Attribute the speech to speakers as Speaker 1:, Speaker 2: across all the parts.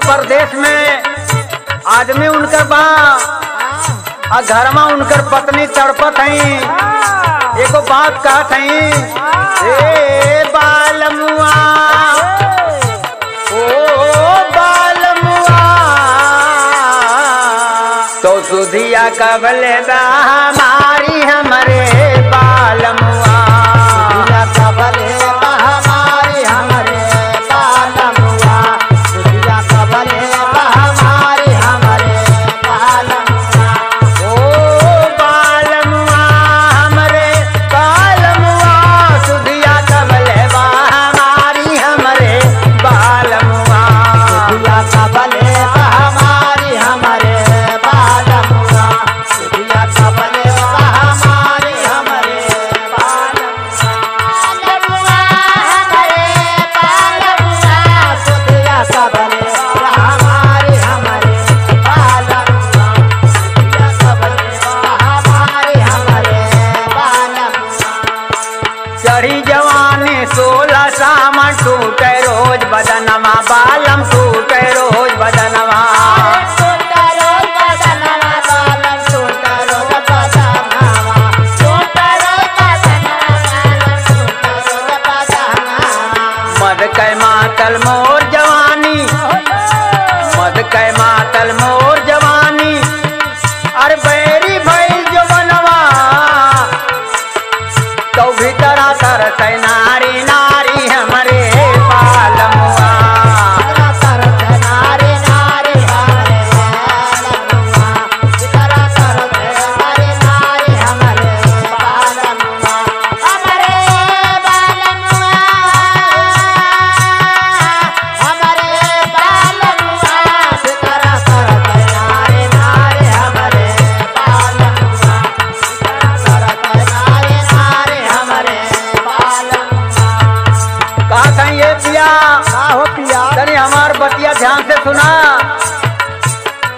Speaker 1: परदेश में आदमी उनकर बा और घर में उनकर पत्नी तड़पत हई। एगो बात कहत हई, ए बालमुआ ओ बालमुआ तो सुधिया कबले बा हमारी हमरे बालमुआ
Speaker 2: कबले हमारी हमरे बालमुआ सुधिया कबले हमारी हमरे बालमुआ
Speaker 1: ओ बालमुआ हमरे बालमुआ सुधिया कबले बा हमारी हमरे बालमुआ
Speaker 2: सुधिया कबले हमारी हमरे बालमुआ सुधिया कबले हमारी हमरे
Speaker 1: चढ़ी जवानी 16 सामन टूटे रोज बदनमा बालम टूटे रोज बदनमा मद कै मातल मोर जवानी मद कै मातल मोर जवानी अरे बैरी भइल जो बनवा तो भीतर तरस नारी नारी हमरे बालमुआ तनी हमार बतिया ध्यान से सुना।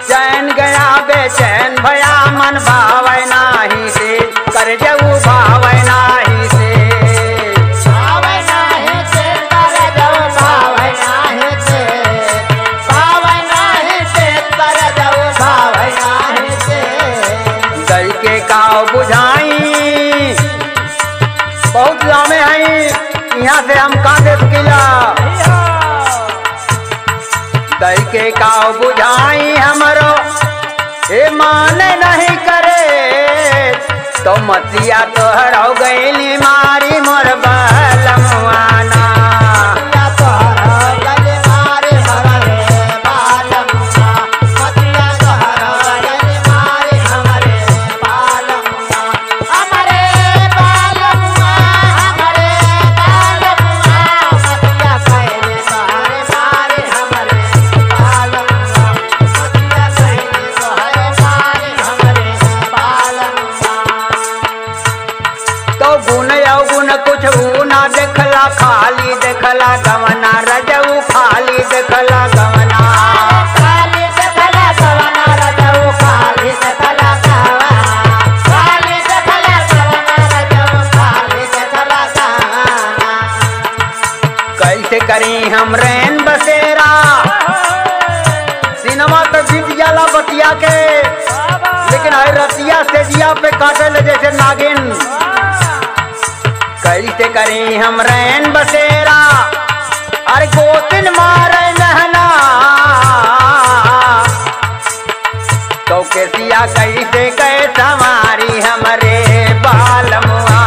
Speaker 1: चैन गया बेचैन भया मन भावै नाही से कर जऊ भावै नाही से दल के काव बुझाई बहुत लामे हैं यहाँ से हम का दे सकीला दल के काव बुझाई हमरो हे माने नहीं करे तो मतिया तो हरौ गईली मारी मोर बालमुआना खाली देखला गवना रजऊ खाली देखला गवना
Speaker 2: खाली देखला गवना रजऊ खाली देखला गवना खाली देखला गवना रजऊ खाली देखला गवना
Speaker 1: कैसे करी हम रैन बसेरा सिनेमा तो बीत जाला बतिया के लेकिन हर रतिया से जिया पे काटे ले जैसे नागिन कैसे करी हम रैन बसेरा अरे गोतिन मारे नहना तो कैसिया कैसे कैसा मारी हमरे बालमुआ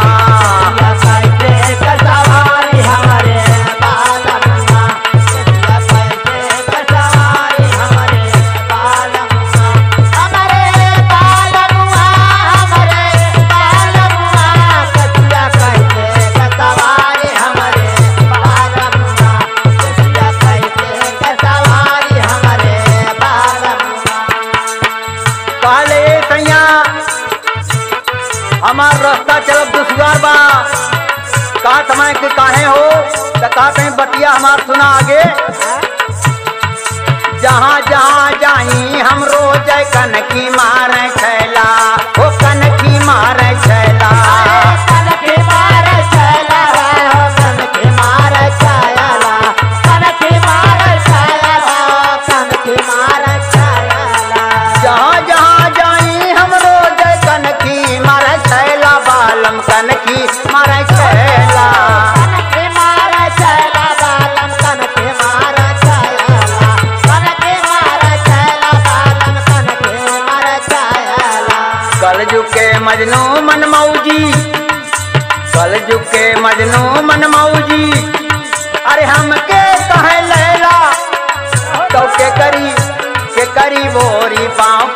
Speaker 1: हमार रास्ता चलब दुश्वार बा का समय के काहे हो तो का कहीं बतिया हमार सुना आगे जहाँ जहाँ जाई हम रोज कनकी मारे छैला हो कनकी मारे छैला
Speaker 2: कनकी मारे छैला कनकी मारे छैला कनकी मारे छैला
Speaker 1: कलजुग के मजनू मन मौजी, कलजुग के मजनू मन मौजी। अरे हमके कहे लैला तो के करी बोरी पाँव